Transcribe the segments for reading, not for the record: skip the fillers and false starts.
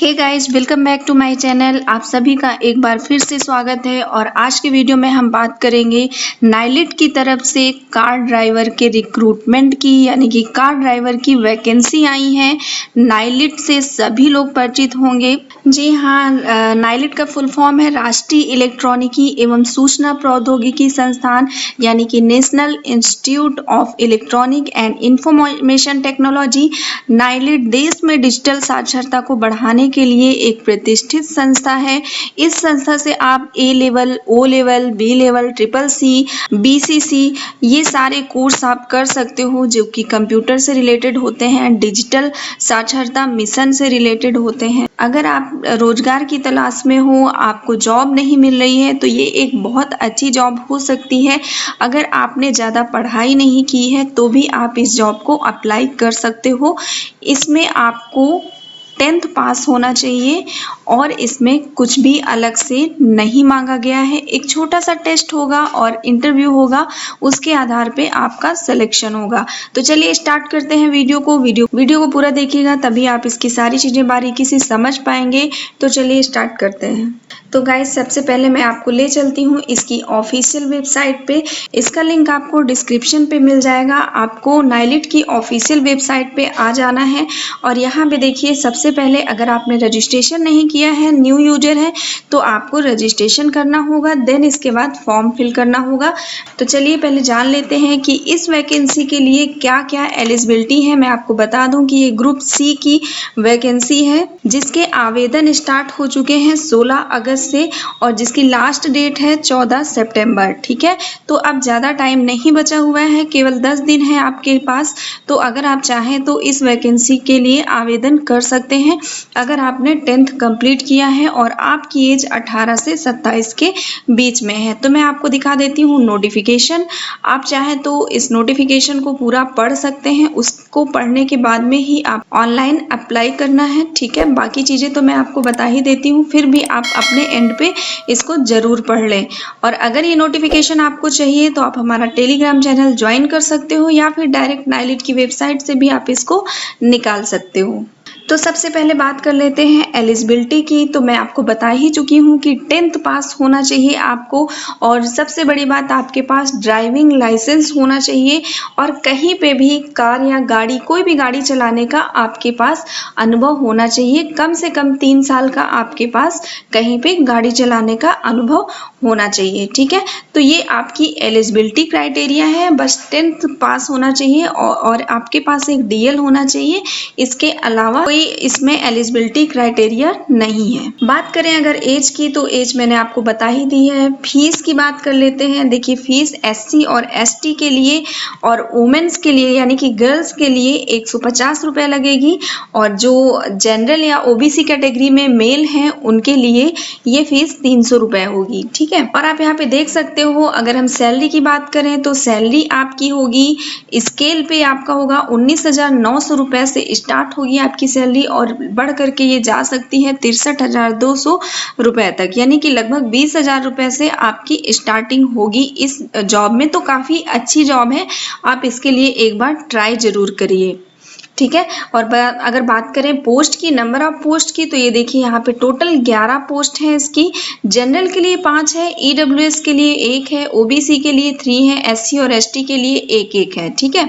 Hey guys, welcome back to my channel. आप सभी का एक बार फिर से स्वागत है और आज के वीडियो में हम बात करेंगे नाइलिट की तरफ से कार ड्राइवर के रिक्रूटमेंट की, यानी कि कार ड्राइवर की वैकेंसी आई है। नाइलिट से सभी लोग परिचित होंगे। जी हाँ, नाइलिट का फुल फॉर्म है राष्ट्रीय इलेक्ट्रॉनिकी एवं सूचना प्रौद्योगिकी संस्थान, यानी कि national institute of electronic and information technology. NIELIT देश में डिजिटल साक्षरता को बढ़ाने के लिए एक प्रतिष्ठित संस्था है। इस संस्था से आप A level, O level, B level, triple C, BCC ये सारे कोर्स आप कर सकते हो जो कि कंप्यूटर से रिलेटेड होते हैं, डिजिटल साक्षरता मिशन से रिलेटेड होते हैं। अगर आप रोजगार की तलाश में हो, आपको जॉब नहीं मिल रही है, तो ये एक बहुत अच्छी जॉब हो सकती है। अगर आपने ज़्यादा पढ़ाई नहीं की है तो भी आप इस जॉब को अप्लाई कर सकते हो। इसमें आपको 10th पास होना चाहिए और इसमें कुछ भी अलग से नहीं मांगा गया है। एक छोटा सा टेस्ट होगा और इंटरव्यू होगा, उसके आधार पे आपका सिलेक्शन होगा। तो चलिए स्टार्ट करते हैं वीडियो को पूरा देखिएगा, तभी आप इसकी सारी चीज़ें बारीकी से समझ पाएंगे। तो चलिए स्टार्ट करते हैं। तो गाइस, सबसे पहले मैं आपको ले चलती हूँ इसकी ऑफिशियल वेबसाइट पे। इसका लिंक आपको डिस्क्रिप्शन पे मिल जाएगा। आपको नाइलिट की ऑफिशियल वेबसाइट पे आ जाना है और यहाँ पे देखिए, सबसे पहले अगर आपने रजिस्ट्रेशन नहीं किया है, न्यू यूजर है, तो आपको रजिस्ट्रेशन करना होगा। देन इसके बाद फॉर्म फिल करना होगा। तो चलिए पहले जान लेते हैं कि इस वैकेंसी के लिए क्या क्या एलिजिबिलिटी है। मैं आपको बता दूं कि ये ग्रुप सी की वैकेंसी है, जिसके आवेदन स्टार्ट हो चुके हैं 16 अगस्त से और जिसकी लास्ट डेट है 14 सितंबर। ठीक है, तो अब ज़्यादा टाइम नहीं बचा हुआ है, केवल 10 दिन है आपके पास। तो अगर आप चाहें तो इस वैकेंसी के लिए आवेदन कर सकते हैं अगर आपने 10th कंप्लीट किया है और आपकी एज 18 से 27 के बीच में है। तो मैं आपको दिखा देती हूँ नोटिफिकेशन। आप चाहें तो इस नोटिफिकेशन को पूरा पढ़ सकते हैं, उसको पढ़ने के बाद में ही आप ऑनलाइन अप्लाई करना है। ठीक है, बाकी चीज़ें तो मैं आपको बता ही देती हूँ, फिर भी आप अपने एंड पे इसको जरूर पढ़ लें। और अगर ये नोटिफिकेशन आपको चाहिए तो आप हमारा टेलीग्राम चैनल ज्वाइन कर सकते हो या फिर डायरेक्ट नाइलिट की वेबसाइट से भी आप इसको निकाल सकते हो। तो सबसे पहले बात कर लेते हैं एलिजिबिलिटी की। तो मैं आपको बता ही चुकी हूँ कि 10th पास होना चाहिए आपको, और सबसे बड़ी बात, आपके पास ड्राइविंग लाइसेंस होना चाहिए और कहीं पे भी कार या गाड़ी, कोई भी गाड़ी चलाने का आपके पास अनुभव होना चाहिए। कम से कम 3 साल का आपके पास कहीं पे गाड़ी चलाने का अनुभव होना चाहिए। ठीक है, तो ये आपकी एलिजिबिलिटी क्राइटेरिया है। बस 10th पास होना चाहिए और आपके पास एक डीएल होना चाहिए। इसके अलावा कोई इसमें एलिजिबिलिटी क्राइटेरिया नहीं है। बात करें अगर एज की, तो एज मैंने आपको बता ही दी है। फीस की बात कर लेते हैं। देखिए, फीस एससी और एसटी के लिए और वुमेन्स के लिए, यानी कि गर्ल्स के लिए 150 रुपये लगेगी, और जो जनरल या ओबीसी कैटेगरी में मेल हैं उनके लिए ये फीस 300 रुपये होगी। ठीक है, और आप यहाँ पे देख सकते हो, अगर हम सैलरी की बात करें तो सैलरी आपकी होगी, स्केल पे आपका होगा 19,900 रुपये से स्टार्ट होगी आपकी सैलरी, और बढ़ करके ये जा सकती है 63,200 रुपये तक, यानी कि लगभग 20,000 रुपये से आपकी स्टार्टिंग होगी इस जॉब में। तो काफ़ी अच्छी जॉब है, आप इसके लिए एक बार ट्राई जरूर करिए। ठीक है, और अगर बात करें पोस्ट की, नंबर ऑफ पोस्ट की, तो ये देखिए यहाँ पे टोटल 11 पोस्ट है इसकी। जनरल के लिए 5 है, ईडब्ल्यूएस के लिए 1 है, ओबीसी के लिए 3 है, एससी और एसटी के लिए 1 है। ठीक है,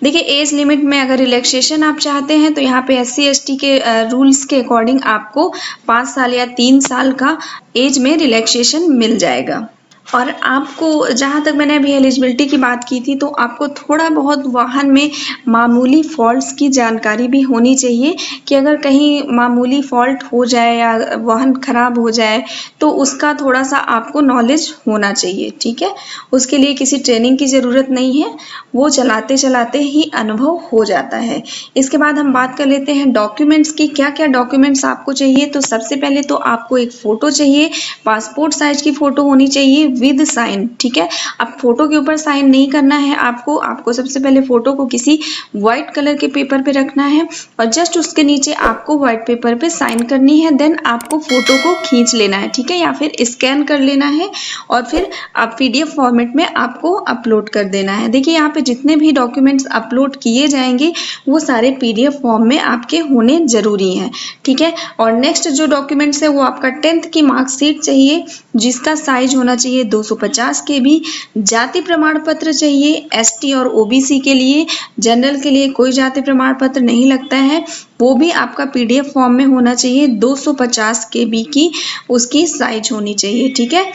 देखिए एज लिमिट में अगर रिलैक्सेशन आप चाहते हैं तो यहाँ पे एससी एसटी के रूल्स के अकॉर्डिंग आपको 5 साल या 3 साल का एज में रिलैक्सेशन मिल जाएगा। और आपको, जहाँ तक मैंने अभी एलिजिबिलिटी की बात की थी, तो आपको थोड़ा बहुत वाहन में मामूली फॉल्ट्स की जानकारी भी होनी चाहिए कि अगर कहीं मामूली फॉल्ट हो जाए या वाहन खराब हो जाए तो उसका थोड़ा सा आपको नॉलेज होना चाहिए। ठीक है, उसके लिए किसी ट्रेनिंग की ज़रूरत नहीं है, वो चलाते चलाते ही अनुभव हो जाता है। इसके बाद हम बात कर लेते हैं डॉक्यूमेंट्स की। क्या क्या डॉक्यूमेंट्स आपको चाहिए? तो सबसे पहले तो आपको एक फ़ोटो चाहिए, पासपोर्ट साइज की फ़ोटो होनी चाहिए, विद साइन, ठीक है। अब फोटो के ऊपर साइन नहीं करना है आपको सबसे पहले फोटो को किसी व्हाइट कलर के पेपर पे रखना है और जस्ट उसके नीचे आपको व्हाइट पेपर पे साइन करनी है। देन आपको फोटो को खींच लेना है, ठीक है, या फिर स्कैन कर लेना है और फिर आप PDF फॉर्मेट में आपको अपलोड कर देना है। देखिए यहाँ पे जितने भी डॉक्यूमेंट्स अपलोड किए जाएंगे वो सारे PDF फॉर्म में आपके होने जरूरी हैं, ठीक है। और नेक्स्ट जो डॉक्यूमेंट्स है वो आपका 10th की मार्कशीट चाहिए जिसका साइज होना चाहिए 250 KB। जाति प्रमाण पत्र चाहिए ST और OBC के लिए, जनरल के लिए कोई जाति प्रमाण पत्र नहीं लगता है, वो भी आपका PDF फॉर्म में होना चाहिए। 250 KB की उसकी साइज होनी चाहिए, ठीक है।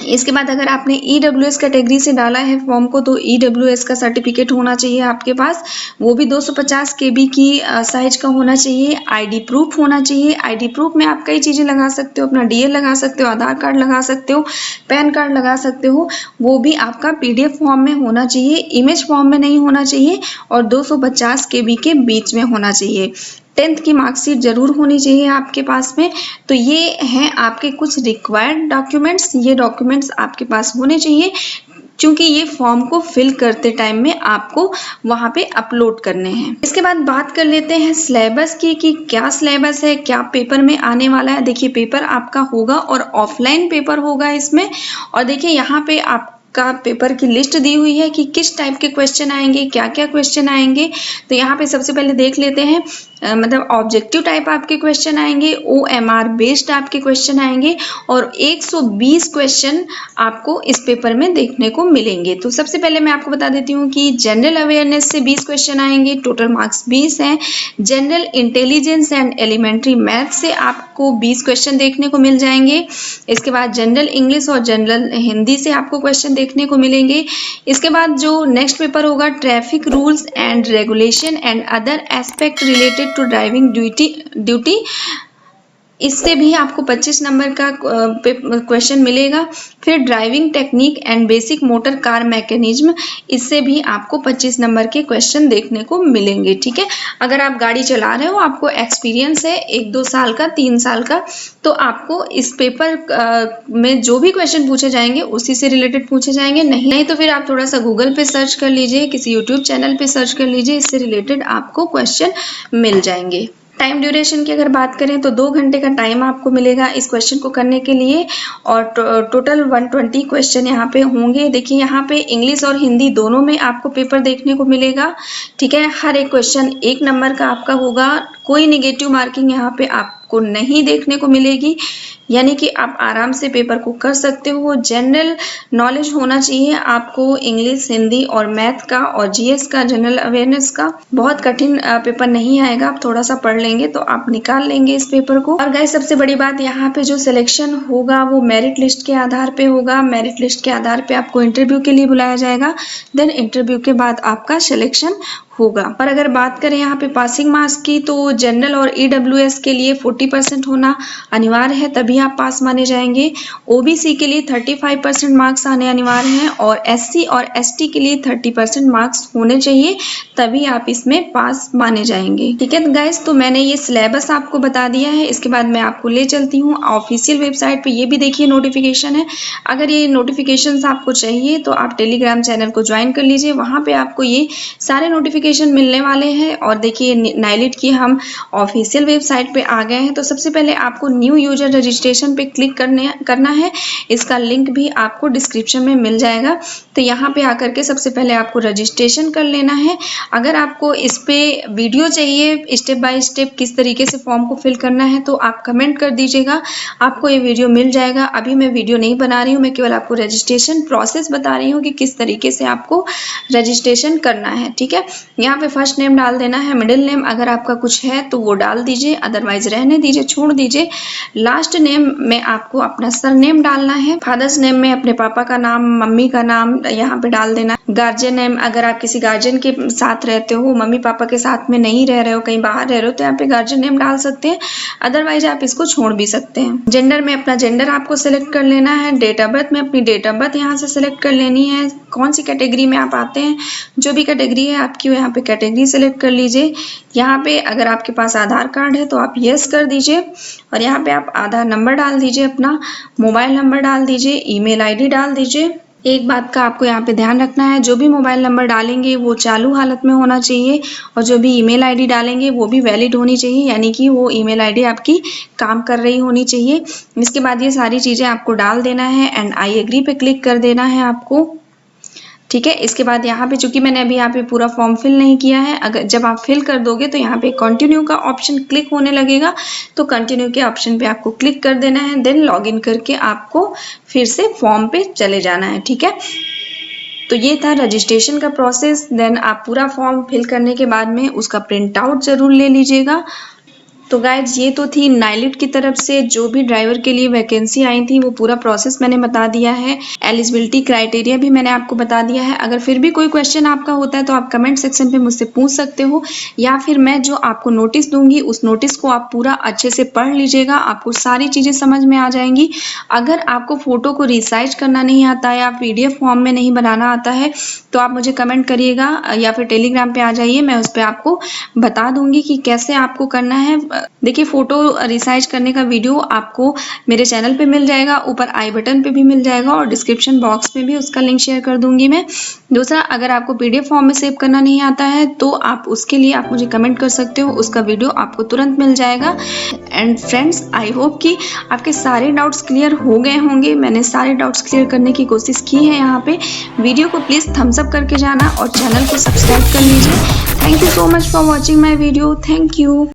इसके बाद अगर आपने EWS कैटेगरी से डाला है फॉर्म को तो EWS का सर्टिफिकेट होना चाहिए आपके पास, वो भी 250 KB की साइज का होना चाहिए। ID प्रूफ होना चाहिए। ID प्रूफ में आप कई चीज़ें लगा सकते हो, अपना DL लगा सकते हो, आधार कार्ड लगा सकते हो, पैन कार्ड लगा सकते हो, वो भी आपका PDF फॉर्म में होना चाहिए, इमेज फॉर्म में नहीं होना चाहिए और 250 KB के बीच में होना चाहिए। 10th की मार्कशीट जरूर होनी चाहिए आपके पास में। तो ये हैं आपके कुछ रिक्वायर्ड डॉक्यूमेंट्स, ये डॉक्यूमेंट्स आपके पास होने चाहिए क्योंकि ये फॉर्म को फिल करते टाइम में आपको वहां पे अपलोड करने हैं। इसके बाद बात कर लेते हैं सिलेबस की कि क्या सिलेबस है, क्या पेपर में आने वाला है। देखिए पेपर आपका होगा और ऑफलाइन पेपर होगा इसमें, और देखिए यहाँ पे का पेपर की लिस्ट दी हुई है कि किस टाइप के क्वेश्चन आएंगे, क्या क्या क्वेश्चन आएंगे। तो यहाँ पे सबसे पहले देख लेते हैं, मतलब ऑब्जेक्टिव टाइप आपके क्वेश्चन आएंगे, OMR बेस्ड आपके क्वेश्चन आएंगे और 120 क्वेश्चन आपको इस पेपर में देखने को मिलेंगे। तो सबसे पहले मैं आपको बता देती हूँ कि जनरल अवेयरनेस से 20 क्वेश्चन आएंगे, टोटल मार्क्स 20 हैं। General intelligence and elementary math से आपको 20 क्वेश्चन देखने को मिल जाएंगे। इसके बाद जनरल इंग्लिश और जनरल हिंदी से आपको क्वेश्चन देखने को मिलेंगे। इसके बाद जो नेक्स्ट पेपर होगा traffic rules and regulation and other aspect related to driving duty, इससे भी आपको 25 नंबर का क्वेश्चन मिलेगा। फिर driving technique and basic motor car mechanism, इससे भी आपको 25 नंबर के क्वेश्चन देखने को मिलेंगे, ठीक है। अगर आप गाड़ी चला रहे हो, आपको एक्सपीरियंस है 1-2 साल का, 3 साल का, तो आपको इस पेपर में जो भी क्वेश्चन पूछे जाएंगे उसी से रिलेटेड पूछे जाएंगे। नहीं तो फिर आप थोड़ा सा गूगल पे सर्च कर लीजिए, किसी यूट्यूब चैनल पे सर्च कर लीजिए, इससे रिलेटेड आपको क्वेश्चन मिल जाएंगे। टाइम ड्यूरेशन की अगर बात करें तो 2 घंटे का टाइम आपको मिलेगा इस क्वेश्चन को करने के लिए और टोटल 120 क्वेश्चन यहाँ पे होंगे। देखिए यहाँ पे इंग्लिश और हिंदी दोनों में आपको पेपर देखने को मिलेगा, ठीक है। हर एक क्वेश्चन 1 नंबर का आपका होगा, कोई निगेटिव मार्किंग यहाँ पे आपको नहीं देखने को मिलेगी, यानी कि आप आराम से पेपर को कर सकते हो। जनरल नॉलेज होना चाहिए आपको इंग्लिश, हिंदी और मैथ का और GS का, जनरल अवेयरनेस का। बहुत कठिन पेपर नहीं आएगा, आप थोड़ा सा पढ़ लेंगे तो आप निकाल लेंगे इस पेपर को। और गाइस सबसे बड़ी बात यहाँ पे जो सिलेक्शन होगा वो मेरिट लिस्ट के आधार पे होगा। मेरिट लिस्ट के आधार पे आपको इंटरव्यू के लिए बुलाया जाएगा, देन इंटरव्यू के बाद आपका सिलेक्शन होगा। और अगर बात करें यहाँ पे पासिंग मार्क्स की तो जनरल और EWS के लिए 40% होना अनिवार्य है, तभी आप पास माने जाएंगे। OBC के लिए 35% मार्क्स आने अनिवार्य हैं और SC और ST के लिए 30% मार्क्स होने चाहिए, तभी आप इसमें पास माने जाएंगे, ठीक है गाइस। तो मैंने ये सिलेबस आपको बता दिया है। इसके बाद मैं आपको ले चलती हूँ ऑफिशियल वेबसाइट पे। ये भी देखिए नोटिफिकेशन है, अगर ये नोटिफिकेशन आपको चाहिए तो आप टेलीग्राम चैनल को ज्वाइन कर लीजिए, वहाँ पे आपको ये सारे नोटिफिकेशन मिलने वाले हैं। और देखिए नाइलिट की हम ऑफिशियल वेबसाइट पे आ गए हैं। तो सबसे पहले आपको न्यू यूजर रजिस्ट्रेशन पे क्लिक करना है, इसका लिंक भी आपको डिस्क्रिप्शन में मिल जाएगा। तो यहाँ पे आकर के सबसे पहले आपको रजिस्ट्रेशन कर लेना है। अगर आपको इस पे वीडियो चाहिए स्टेप बाय स्टेप किस तरीके से फॉर्म को फिल करना है तो आप कमेंट कर दीजिएगा, आपको ये वीडियो मिल जाएगा। अभी मैं वीडियो नहीं बना रही हूँ, मैं केवल आपको रजिस्ट्रेशन प्रोसेस बता रही हूँ कि किस तरीके से आपको रजिस्ट्रेशन करना है, ठीक है। यहाँ पे फर्स्ट नेम डाल देना है, मिडिल नेम अगर आपका कुछ है तो वो डाल दीजिए, अदरवाइज रहने दीजिए, छोड़ दीजिए। लास्ट नेम में आपको अपना सरनेम डालना है। फादर्स नेम में अपने पापा का नाम, मम्मी का नाम यहाँ पे डाल देना। गार्जियन नेम, अगर आप किसी गार्जियन के साथ रहते हो, मम्मी पापा के साथ में नहीं रह रहे हो, कहीं बाहर रह रहे हो, तो यहाँ पे गार्जियन नेम डाल सकते हैं, अदरवाइज आप इसको छोड़ भी सकते हैं। जेंडर में अपना जेंडर आपको सिलेक्ट कर लेना है। डेट ऑफ बर्थ में अपनी डेट ऑफ बर्थ यहाँ से सिलेक्ट कर लेनी है। कौन सी कैटेगरी में आप आते हैं, जो भी कैटेगरी है आपकी यहाँ पे कैटेगरी सेलेक्ट कर लीजिए। यहाँ पे अगर आपके पास आधार कार्ड है तो आप यस कर दीजिए और यहाँ पे आप आधार नंबर डाल दीजिए, अपना मोबाइल नंबर डाल दीजिए, ईमेल आईडी डाल दीजिए। एक बात का आपको यहाँ पे ध्यान रखना है, जो भी मोबाइल नंबर डालेंगे वो चालू हालत में होना चाहिए और जो भी ईमेल आईडी डालेंगे वो भी वैलिड होनी चाहिए, यानी कि वो ईमेल आईडी आपकी काम कर रही होनी चाहिए। इसके बाद ये सारी चीज़ें आपको डाल देना है एंड आई एग्री पे क्लिक कर देना है आपको। ठीक है, इसके बाद यहाँ पे चूंकि मैंने अभी यहाँ पे पूरा फॉर्म फिल नहीं किया है, अगर जब आप फिल कर दोगे तो यहाँ पे कंटिन्यू का ऑप्शन क्लिक होने लगेगा, तो कंटिन्यू के ऑप्शन पे आपको क्लिक कर देना है। देन लॉगिन करके आपको फिर से फॉर्म पे चले जाना है। ठीक है, तो ये था रजिस्ट्रेशन का प्रोसेस। देन आप पूरा फॉर्म फिल करने के बाद में उसका प्रिंट आउट जरूर ले लीजिएगा। तो गाइज ये तो थी नाइलिट की तरफ से जो भी ड्राइवर के लिए वैकेंसी आई थी, वो पूरा प्रोसेस मैंने बता दिया है। एलिजिबिलिटी क्राइटेरिया भी मैंने आपको बता दिया है। अगर फिर भी कोई क्वेश्चन आपका होता है तो आप कमेंट सेक्शन पे मुझसे पूछ सकते हो, या फिर मैं जो आपको नोटिस दूंगी उस नोटिस को आप पूरा अच्छे से पढ़ लीजिएगा, आपको सारी चीज़ें समझ में आ जाएंगी। अगर आपको फोटो को रिसाइज करना नहीं आता है या PDF फॉर्म में नहीं बनाना आता है तो आप मुझे कमेंट करिएगा या फिर टेलीग्राम पे आ जाइए, मैं उस पर आपको बता दूंगी कि कैसे आपको करना है। देखिए, फोटो रिसाइज करने का वीडियो आपको मेरे चैनल पे मिल जाएगा, ऊपर आई बटन पे भी मिल जाएगा और डिस्क्रिप्शन बॉक्स में भी उसका लिंक शेयर कर दूंगी मैं। दूसरा, अगर आपको PDF फॉर्म में सेव करना नहीं आता है तो आप उसके लिए आप मुझे कमेंट कर सकते हो, उसका वीडियो आपको तुरंत मिल जाएगा। एंड फ्रेंड्स, आई होप कि आपके सारे डाउट्स क्लियर हो गए होंगे। मैंने सारे डाउट्स क्लियर करने की कोशिश की है यहाँ पे। वीडियो को प्लीज़ थम्स अप करके जाना और चैनल को सब्सक्राइब कर लीजिए। Thank you so much for watching my video. Thank you.